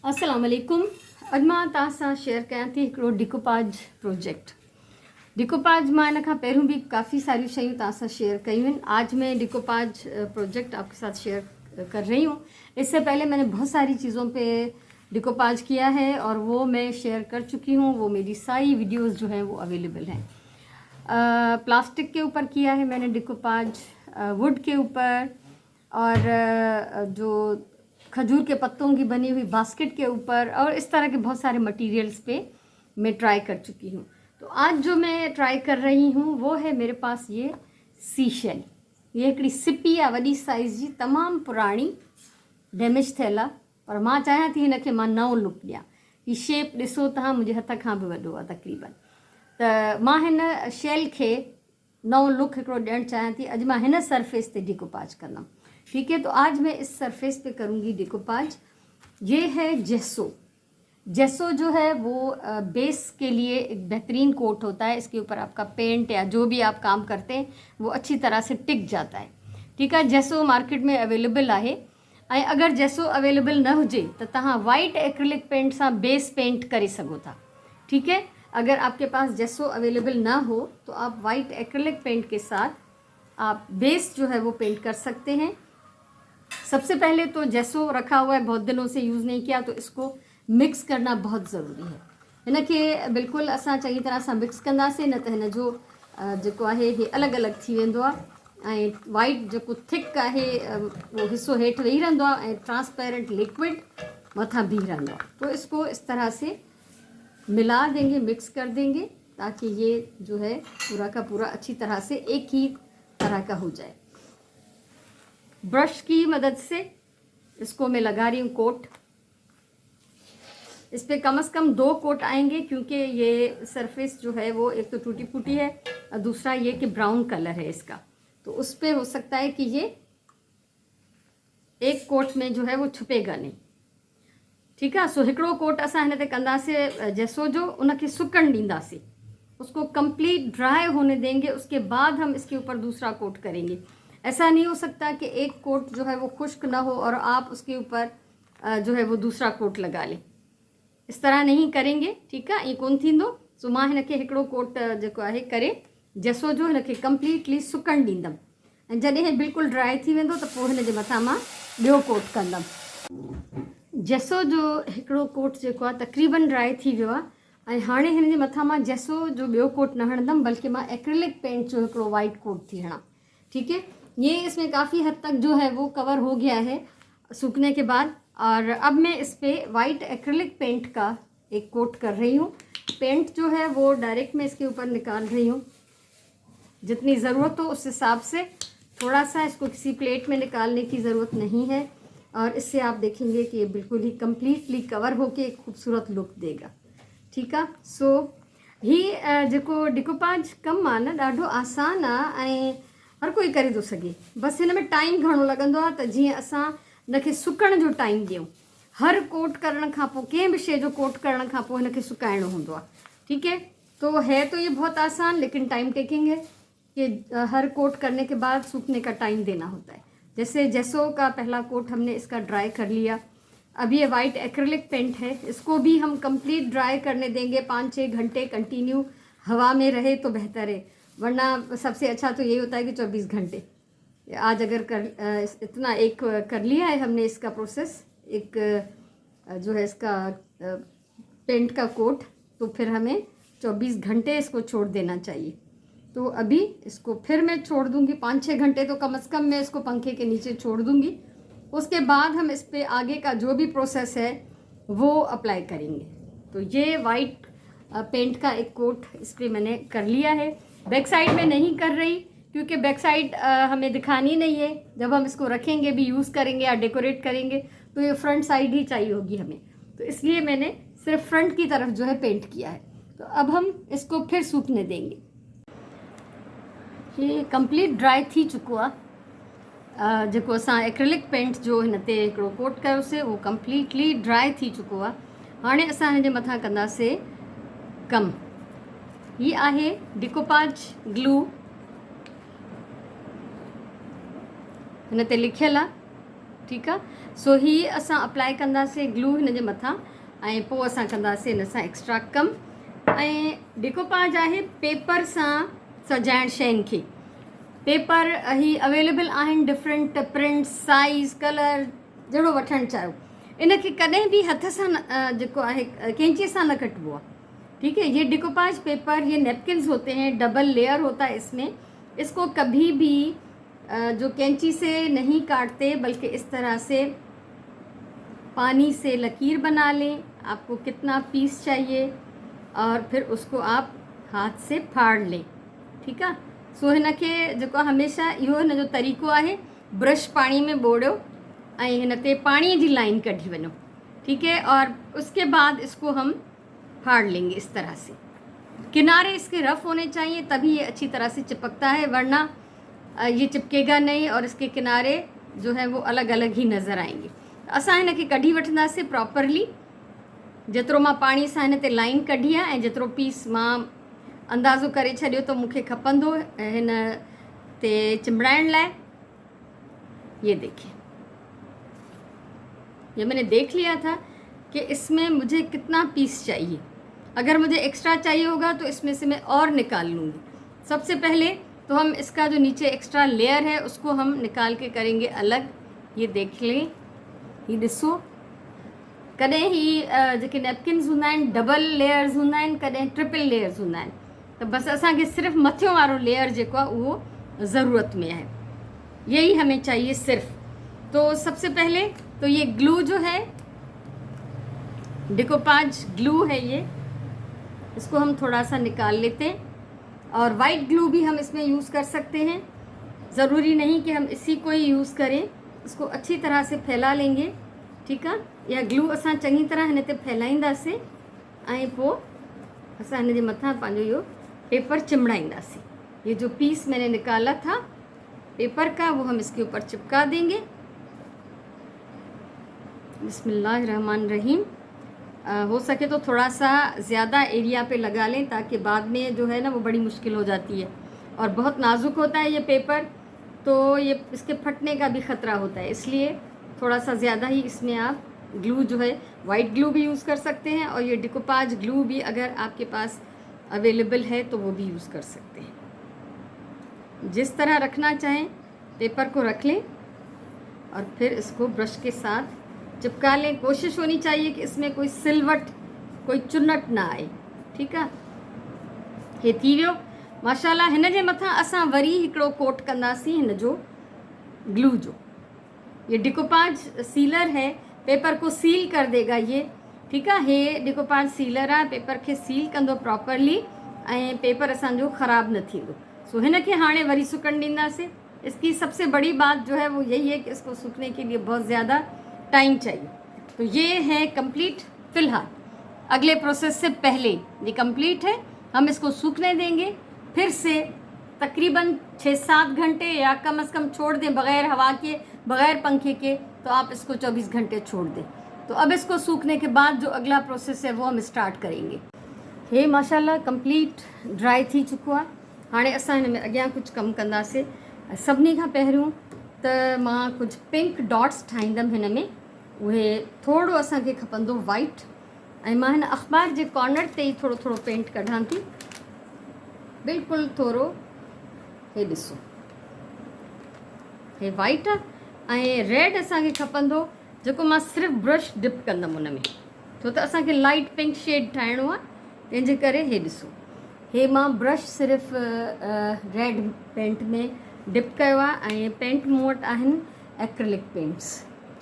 अस्सलाम वालेकुम। अॼु मां तव्हां सां शेयर कयां थी हिकिड़ो डिकोपाज प्रोजेक्ट। डिकोपाज मां इन खां पहिरियों भी काफ़ी सारी शयूं तव्हां सां शेयर कयूं आहिनि। आज मैं डिकोपाज प्रोजेक्ट आपके साथ शेयर कर रही हूँ। इससे पहले मैंने बहुत सारी चीज़ों पे डिकोपाज किया है और वो मैं शेयर कर चुकी हूँ। वो मेरी सारी वीडियोस जो हैं वो अवेलेबल हैं। प्लास्टिक के ऊपर किया है मैंने डिकोपाज, वुड के ऊपर, और जो खजूर के पत्तों की बनी हुई बास्केट के ऊपर, और इस तरह के बहुत सारे मटेरियल्स पे मैं ट्राई कर चुकी हूँ। तो आज जो मैं ट्राई कर रही हूँ वो है मेरे पास ये सीशेल। ये हिकिड़ी सिपी आहे वॾी साइज़ जी, तमामु पुराणी, डैमेज थियल आहे, पर मां चाहियां थी हिनखे मां नओं लुक ॾियां। ही शेप ॾिसो तव्हां, मुंहिंजे हथ खां बि वॾो आहे तक़रीबन। त मां हिन शेल खे नओं लुक हिकिड़ो ॾियणु चाहियां थी। अॼु मां हिन सरफेस ते डिकोपाज कंदमि। ठीक है, तो आज मैं इस सरफेस पे करूँगी डिकोपाज। ये है जेसो। जेसो जो है वो बेस के लिए एक बेहतरीन कोट होता है। इसके ऊपर आपका पेंट या जो भी आप काम करते हैं वो अच्छी तरह से टिक जाता है। ठीक है, जेसो मार्केट में अवेलेबल है। अगर जेसो अवेलेबल न हुए तो तव्हां वाइट एक्रिलिक पेंट से बेस पेंट करे सको था। ठीक है, अगर आपके पास जेसो अवेलेबल ना हो तो आप वाइट एक्रिलिक पेंट के साथ आप बेस जो है वो पेंट कर सकते हैं। सबसे पहले तो जेसो रखा हुआ है, बहुत दिनों से यूज़ नहीं किया, तो इसको मिक्स करना बहुत ज़रूरी है। हिनखे बिल्कुल असां चङी तरह सां मिक्स कंदासीं, न त हिन जो जेको आहे हे अलॻि अलॻि थी वेंदो आहे ऐं वाइट जेको थिक आहे वो हिस्सो हेठि वेही रहंदो आहे ऐं ट्रांसपेरेंट लिक्विड मथां बीह रहंदो आहे। तो इसको इस तरह से मिला देंगे, मिक्स कर देंगे, ताकि ये जो है पूरा का पूरा अच्छी तरह से एक ही तरह का हो जाए। ब्रश की मदद से इसको मैं लगा रही हूँ कोट। इस पर कम से कम 2 कोट आएंगे, क्योंकि ये सरफेस जो है वो एक तो टूटी फूटी है और दूसरा ये कि ब्राउन कलर है इसका, तो उस पर हो सकता है कि ये एक कोट में जो है वो छुपेगा नहीं। ठीक है, सो हिकिड़ो कोट असां हिन ते कंदासीं जेसो जो, उनखे सुकण ॾींदासीं, उसको कंप्लीट ड्राई होने देंगे। उसके बाद हम इसके ऊपर दूसरा कोट करेंगे। ऐसा नहीं हो सकता कि एक कोट जो है वो खुश्क ना हो और आप उसके ऊपर जो है वो दूसरा कोट लगा लें। इस तरह नहीं करेंगे। ठीक है, ये कोन थींदो। सो मां हिनखे हिकिड़ो कोट जेको आहे करे जेसो जो हिनखे कंप्लीटली सुकण ॾींदमि ऐं जॾहिं हे बिल्कुलु ड्राई थी वेंदो त पोइ हिन जे मथां मां ॿियो कोट कंदमि। जेसो जो हिकिड़ो कोट जेको आहे तक़रीबन ड्राई थी वियो आहे ऐं हाणे हिन जे मथां मां जेसो जो ॿियो कोट न हणंदमि, बल्कि मां एक्रिलिक पेंट जो हिकिड़ो वाइट कोट थी हणां। ठीक है, ये इसमें काफ़ी हद तक जो है वो कवर हो गया है सूखने के बाद, और अब मैं इस पर वाइट एक्रिलिक पेंट का एक कोट कर रही हूँ। पेंट जो है वो डायरेक्ट मैं इसके ऊपर निकाल रही हूँ, जितनी ज़रूरत हो उस हिसाब से थोड़ा सा। इसको किसी प्लेट में निकालने की ज़रूरत नहीं है, और इससे आप देखेंगे कि ये बिल्कुल ही कम्प्लीटली कवर होके एक खूबसूरत लुक देगा। ठीक है, सो ही जेको डिकोपाज कमु आहे न, ॾाढो आसान आहे ऐं हर कोई करे थो सघे। बसि हिन में टाइम घणो लॻंदो आहे, त जीअं असां हिनखे सुकण जो टाइम ॾियूं। हर कोट करण खां पोइ, कंहिं बि शइ जो कोट करण खां पोइ हिनखे सुकाइणो हूंदो आहे। ठीक है, तो है तो ये बहुत आसान, लेकिन टाइम टेकिंग है कि हर कोट करने के बाद सूखने का टाइम देना होता है। जैसे जेसो का पहला कोट हमने इसका ड्राई कर लिया। अब ये वाइट एक्रिलिक पेंट है, इसको भी हम कंप्लीट ड्राई करने देंगे। 5-6 घंटे कंटिन्यू हवा में रहे तो बेहतर है, वरना सबसे अच्छा तो यही होता है कि 24 घंटे। आज अगर इतना एक कर लिया है हमने इसका प्रोसेस, एक जो है इसका पेंट का कोट, तो फिर हमें 24 घंटे इसको छोड़ देना चाहिए। तो अभी इसको फिर मैं छोड़ दूंगी 5-6 घंटे, तो कम से कम मैं इसको पंखे के नीचे छोड़ दूंगी। उसके बाद हम इस पर आगे का जो भी प्रोसेस है वो अप्लाई करेंगे। तो ये वाइट पेंट का एक कोट इस पर मैंने कर लिया है। बैक साइड में नहीं कर रही, क्योंकि बैक साइड हमें दिखानी नहीं है। जब हम इसको रखेंगे भी, यूज़ करेंगे या डेकोरेट करेंगे, तो ये फ्रंट साइड ही चाहिए होगी हमें, तो इसलिए मैंने सिर्फ फ्रंट की तरफ जो है पेंट किया है। तो अब हम इसको फिर सूखने देंगे। ये कंप्लीट ड्राई थी चुको आहे। जेको असां एक्रिलिक पेंट जो हिन ते हिकिड़ो कोट कयोसीं, वो कंप्लीटली ड्राई थी चुको आहे। हाणे असां हिन जे मथां कंदासीं कमु। ही आहे डिकोपाज ग्लू, हिन ते लिखियलु आहे ठीकु आहे। सो ही असां अप्लाई कंदासीं ग्लू हिन जे मथां ऐं पोइ असां कंदासीं हिन सां एक्स्ट्रा कमु। ऐं डिकोपाज आहे पेपर सां सजाइण शयुनि खे। पेपर ही अवेलेबल आहिनि डिफरेंट प्रिंट साइज़ कलर जहिड़ो वठणु चाहियो। इन खे कॾहिं बि हथ सां जेको आहे कैंची सां न कटबो आहे। ठीक है, ये डिकोपाज पेपर, ये नेपकिन्स होते हैं, डबल लेयर होता है इसमें। इसको कभी भी जो कैंची से नहीं काटते, बल्कि इस तरह से पानी से लकीर बना लें, आपको कितना पीस चाहिए, और फिर उसको आप हाथ से फाड़ लें। ठीक है। सो हिन खे जेको हमेशा इहो हिन जो तरीक़ो आहे, ब्रश पानी में बोड़ियो ऐं हिन ते पाणीअ जी लाइन कढी वञो। ठीक है, और उसके बाद इसको हम फाड़ लेंगे इस तरह से। किनारे इसके रफ़ होने चाहिए, तभी ये अच्छी तरह से चिपकता है, वरना ये चिपकेगा नहीं और इसके किनारे जो है वो अलग अलग ही नज़र आएंगे। असां हिन खे कढी वठंदासीं प्रॉपरली। जेतिरो मां पाणी सां हिन ते लाइन कढी आहे ऐं जेतिरो पीस मां अंदाज़ो करे छॾियो त मूंखे खपंदो हिन ते चिंबड़ाइण लाइ। ये देखिए, ये मैंने देख लिया था कि इसमें मुझे कितना पीस चाहिए। अगर मुझे एक्स्ट्रा चाहिए होगा तो इसमें से मैं और निकाल लूँगी। सबसे पहले तो हम इसका जो नीचे एक्स्ट्रा लेयर है उसको हम निकाल के करेंगे अलग। ये देख लें, ये ॾिसो, कॾहिं ही जेके नैपकिन्स हूंदा आहिनि डबल लेयर्स हूंदा आहिनि, कॾहिं ट्रिपल लेयर्स हूंदा आहिनि, त बसि असांखे सिर्फ़ु मथियों वारो लेयर जेको आहे उहो ज़रूरत में है। यही हमें चाहिए सिर्फ। तो सबसे पहले तो ये ग्लू जो है, डिकोपाज ग्लू है ये, इसको हम थोड़ा सा निकाल लेते हैं। और वाइट ग्लू भी हम इसमें यूज़ कर सकते हैं, ज़रूरी नहीं कि हम इसी को ही यूज़ करें। इसको अच्छी तरह से फैला लेंगे। ठीक है, यह ग्लू असां चङी तरह हिन ते फैलाईंदासीं ऐं पोइ असां हिन जे मथां पंहिंजो इहो पेपर चिमड़ाईंदासीं। ये जो पीस मैंने निकाला था पेपर का, वो हम इसके ऊपर चिपका देंगे। बिस्मिल्लाहिर्रहमानिर्रहीम। हो सके तो थोड़ा सा ज़्यादा एरिया पे लगा लें, ताकि बाद में जो है ना वो बड़ी मुश्किल हो जाती है, और बहुत नाजुक होता है ये पेपर, तो ये इसके फटने का भी ख़तरा होता है। इसलिए थोड़ा सा ज़्यादा ही इसमें आप ग्लू जो है, वाइट ग्लू भी यूज़ कर सकते हैं, और ये डिकोपाज ग्लू भी अगर आपके पास अवेलेबल है तो वो भी यूज़ कर सकते हैं। जिस तरह रखना चाहें पेपर को रख लें और फिर इसको ब्रश के साथ चिपका लें। कोशिश होनी चाहिए कि इसमें कोई सिलवट, कोई चुनट ना आए। ठीक है, हे थी वियो माशाल्लाह। हिन जे मथां असां वरी हिकिड़ो कोट कंदासीं हिन जो ग्लू जो। ये डिकोपाज सीलर है, पेपर को सील कर देगा ये। ठीक है, हे डिकोपाज सीलर आहे, पेपर खे सील कंदो प्रॉपरली ऐं पेपर असांजो ख़राब न थींदो। सो हिन खे हाणे वरी सुकण ॾींदासीं। इसकी सबसे बड़ी बात जो है वो यही है कि इसको सूखने के लिए बहुत ज़्यादा टाइम चाहिए। तो ये है कंप्लीट। फ़िलहाल अगले प्रोसेस से पहले ये कंप्लीट है, हम इसको सूखने देंगे। फिर से तकरीबन 6-7 घंटे या कम से कम छोड़ दें, बग़ैर हवा के, बग़ैर पंखे के, तो आप इसको 24 घंटे छोड़ दें। तो अब इसको सूखने के बाद जो अगला प्रोसेस है वो हम स्टार्ट करेंगे। हे माशाल्लाह कंप्लीट ड्राई थी चुको आहे। हाणे असां हिन में अॻियां कुझु कमु कंदासीं। सभिनी खां पहिरियों त मां कुझु पिंक डॉट्स ठाहींदमि हिन में। उहे थोरो असांखे खपंदो वाइट, ऐं मां हिन अख़बार जे कॉर्नर ते ई थोरो थोरो पेंट कढां थी, बिल्कुलु थोरो। हे ॾिसो, हे वाइट आहे ऐं रेड असांखे खपंदो, जेको मां सिर्फ़ु ब्रश डिप कंदमि उन में, छो त असांखे लाइट पिंक शेड ठाहिणो आहे। तंहिंजे करे हे ॾिसो, हे मां ब्रश सिर्फ़ु रेड पेंट में डिप कयो आहे, ऐं पेंट मूं वटि आहिनि एक्रिलिक पेंट्स।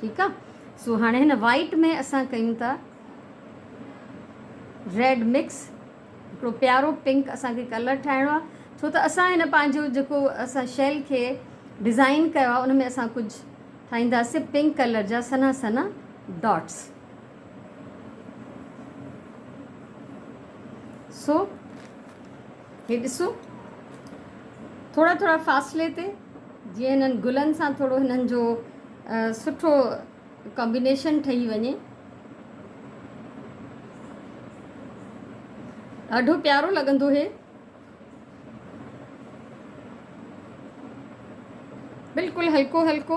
ठीकु आहे। सो हाणे हिन वाइट में असां कयूं था रेड मिक्स, हिकिड़ो प्यारो पिंक असांखे कलर ठाहिणो आहे, छो त असां हिन पंहिंजो जेको असां शेल खे डिज़ाइन कयो आहे उन में असां कुझु ठाहींदासीं पिंक कलर जा सना सना डॉट्स। सो हे ॾिसो, थोड़ा थोड़ा फ़ासिले ते, जीअं हिननि गुलनि सां थोरो हिननि जो सुठो कॉम्बिनेशन ठही वञे। ॾाढो प्यारो लॻंदो हे। बिल्कुलु हल्को हल्को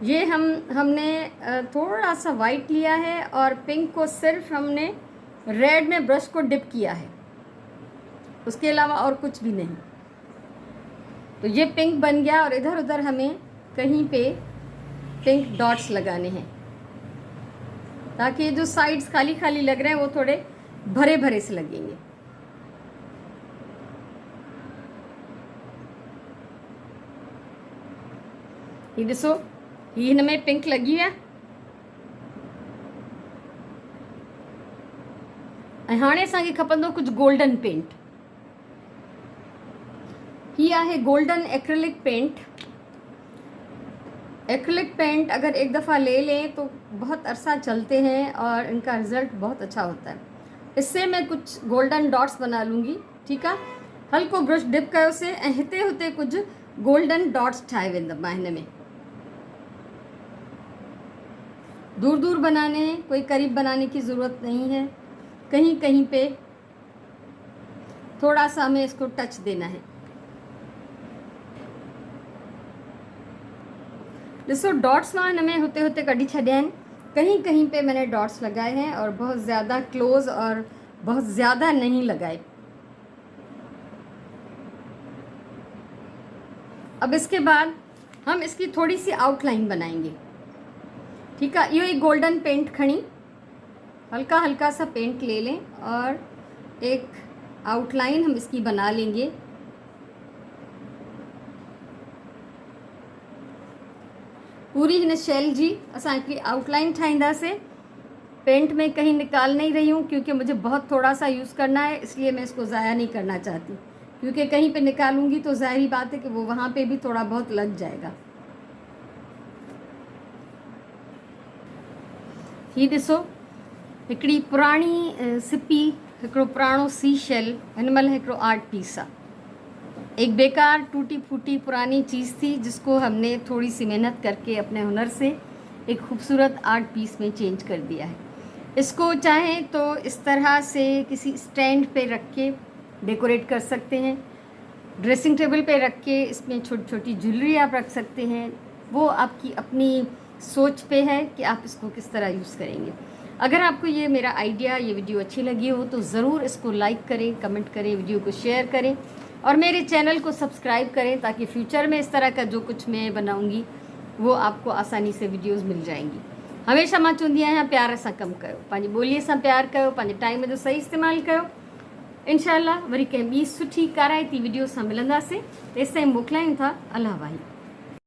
ये हमने थोड़ा सा वाइट लिया है और पिंक को सिर्फ हमने रेड में ब्रश को डिप किया है, उसके अलावा और कुछ भी नहीं। तो ये पिंक बन गया और इधर उधर हमें कहीं पे पिंक डॉट्स लगाने हैं ताकि जो साइड्स खाली खाली लग रहे हैं वो थोड़े भरे भरे से लगेंगे। ये ॾिसो, ही हिन में पिंक लगी है। ऐं हाणे असांखे खपंदो कुछ गोल्डन पेंट। ही आहे golden acrylic paint. Acrylic paint अगर एक दफ़ा ले लें तो बहुत अरसा चलते हैं और इनका रिज़ल्ट बहुत अच्छा होता है। इससे मैं कुछ गोल्डन डॉट्स बना लूँगी, ठीक है। हल्को ब्रश डिप कयो से ऐं हिते हुते कुछ गोल्डन डॉट्स ठाहे वेंदमि मां हिन में। दूर दूर बनाने हैं, कोई करीब बनाने की ज़रूरत नहीं है। कहीं कहीं पे थोड़ा सा हमें इसको टच देना है। ॾिसो डॉट्स मां हिन में हुते हुते कढी छॾिया आहिनि। कहीं कहीं पे मैंने डॉट्स लगाए हैं और बहुत ज़्यादा क्लोज और बहुत ज़्यादा नहीं लगाए। अब इसके बाद हम इसकी थोड़ी सी आउटलाइन बनाएंगे, ठीक है। यो एक गोल्डन पेंट खड़ी हल्का हल्का सा पेंट ले लें और एक आउटलाइन हम इसकी बना लेंगे। पूरी हिन शेल जी असां हिकिड़ी आउटलाइन ठाहींदासीं। पेंट में कहीं निकाल नहीं रही हूँ क्योंकि मुझे बहुत थोड़ा सा यूज़ करना है, इसलिए मैं इसको ज़ाया नहीं करना चाहती, क्योंकि कहीं पे निकालूंगी तो ज़ाहिरी बात है कि वो वहाँ पे भी थोड़ा बहुत लग जाएगा। ही ॾिसो, हिकिड़ी पुराणी सिपी, हिकिड़ो पुराणो सी शेल, हिन महिल हिकिड़ो आर्ट पीस आहे। एक बेकार टूटी फूटी पुरानी चीज़ थी जिसको हमने थोड़ी सी मेहनत करके अपने हुनर से एक खूबसूरत आर्ट पीस में चेंज कर दिया है। इसको चाहें तो इस तरह से किसी स्टैंड पे रख के डेकोरेट कर सकते हैं, ड्रेसिंग टेबल पे रख के इसमें छोटी छोटी ज्वेलरी आप रख सकते हैं। वो आपकी अपनी सोच पे है कि आप इसको किस तरह यूज़ करेंगे। अगर आपको ये मेरा आइडिया, ये वीडियो अच्छी लगी हो तो ज़रूर इसको लाइक करें, कमेंट करें, वीडियो को शेयर करें और मेरे चैनल को सब्सक्राइब करें ताकि फ्यूचर में इस तरह का जो कुछ मैं बनाऊंगी वो आपको आसानी से वीडियोस मिल जाएंगी। हमेशा मां चवंदी आहियां प्यार सां कमु कयो, पंहिंजी ॿोलीअ सां प्यार कयो, पंहिंजे टाइम जो सही इस्तेमालु कयो। इंशाअल्लाह वरी कंहिं ॿी सुठी काराइती वीडियो सां मिलंदासीं। तेसिताईं मोकिलायूं था। अल्लाह वाहिद।